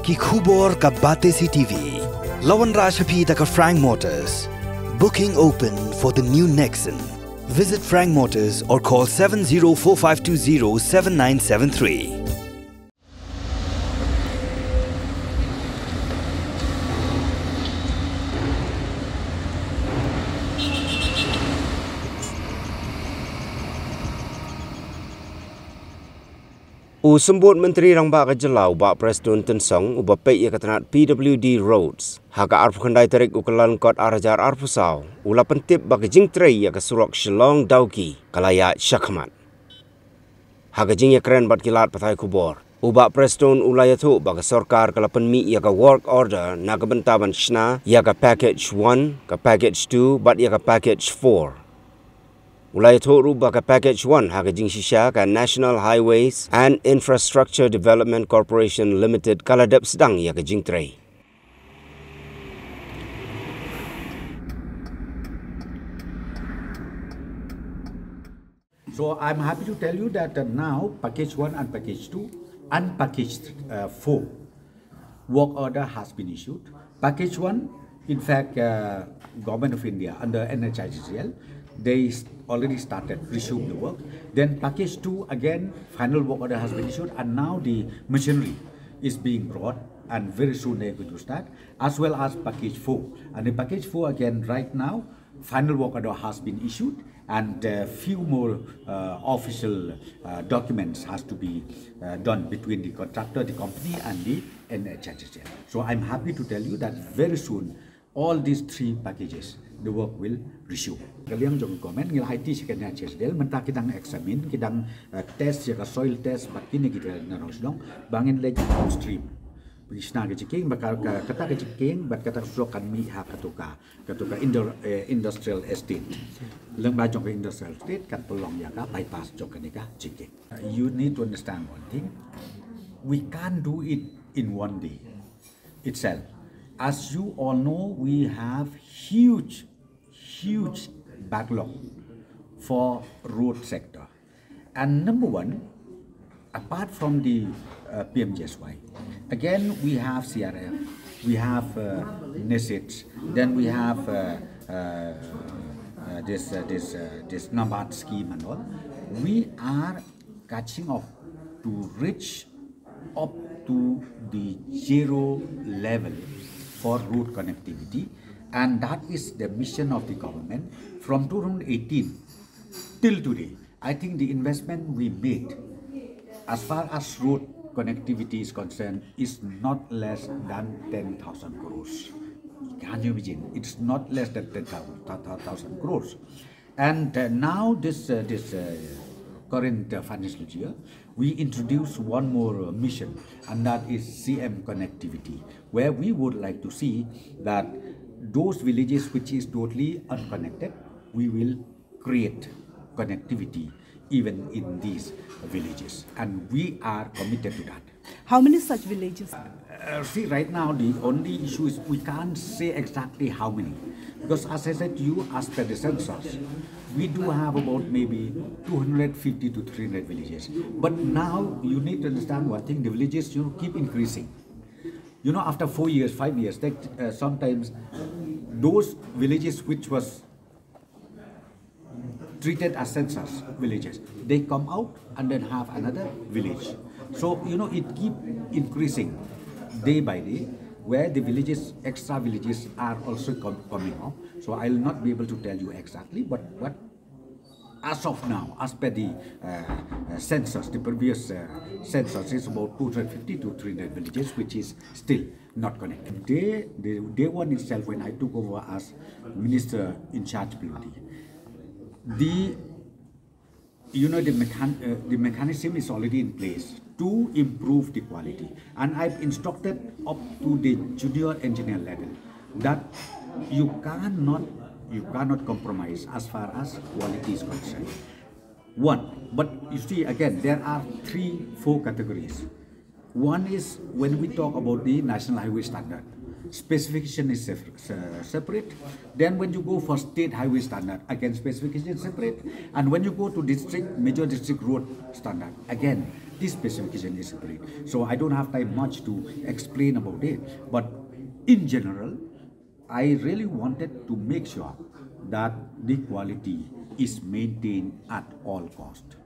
कि खूबोर का बातें सी TV Lawan Rashaphi ka Frank Motors. Booking open for the new Nexon. Visit Frank Motors or call 7045207973. Usambut Menteri Rangba Kajelau Bak Presiden Tensong Ubapek ia ketenat PWD Roads. Haka arfu kendai tarik ukalan kot arajar arfu saw. Ula pentip bagi jing Trei ia ke Surok Shillong Dawki kalaya Syakmat. Haka jing ia keren bat kilat patai kubor. Ubak Presiden ulaya tu bagi sorkar kalapan mi ia ke work order na kebentaban shna ia ke package 1 ke package 2 bat ia ke package 4. Ulai tu rubah ke package 1 hak jing shisha ke National Highways and Infrastructure Development Corporation Limited kaladap Sdang ia ke jing Trei. So I'm happy to tell you that now package 1 and package 2 and package 4 work order has been issued. Package 1, in fact, Government of India under NHIGCL, they already started resume the work. Then package 2 again, final work order has been issued, and now the machinery is being brought, and very soon they are going to start, as well as package 4. And the package 4 again right now, final work order has been issued, and a few more official documents has to be done between the contractor, the company, and the NHIGCL. So I'm happy to tell you that very soon all these 3 packages, the work will resume. Kalian jom komen ngil IT sekian HSDL mentah kita examine kita test ya soil test bat kini kita narosdong bangin lagi downstream. Bisna ke ciking bakal kata ke ciking bat kata surokan mi ha katuka industrial estate. Leng bajong ke industrial estate kat pelong ya ka bypass jok ke ciking. You need to understand one thing. We can't do it in one day itself. As you all know, we have huge backlog for road sector. And number one, apart from the PMGSY, again we have CRF, we have NESITs, then we have this NABARD scheme and all. We are catching up to reach up to the 0 level for road connectivity, and that is the mission of the government from 2018 till today. I think the investment we made as far as road connectivity is concerned is not less than 10,000 crores. Can you imagine? It's not less than 10,000 crores. And now this current financial year, we introduce one more mission, and that is CM connectivity, where we would like to see that those villages which is totally unconnected, we will create connectivity even in these villages, and we are committed to that. How many such villages? See, right now the only issue is we can't say exactly how many, because as I said to you, as per the census, we do have about maybe 250 to 300 villages. But now you need to understand one thing: the villages keep increasing. You know, after 4 years, 5 years, sometimes those villages which was treated as census villages, they come out and then have another village. So it keep increasing day by day, where the villages, extra villages are also coming up. So I will not be able to tell you exactly, but as of now, as per the census, the previous census is about 250 to 300 villages, which is still not connected. Day one itself, when I took over as minister in charge PWD, the mechanism is already in place to improve the quality, and I've instructed up to the junior engineer level that you cannot compromise as far as quality is concerned. But you see, again, there are 3-4 categories. One is when we talk about the national highway standard. specification is separate. Then when you go for state highway standard, again specification is separate. And when you go to major district road standard, again this specification is separate. So I don't have time much to explain about it. But in general, I really wanted to make sure that the quality is maintained at all cost.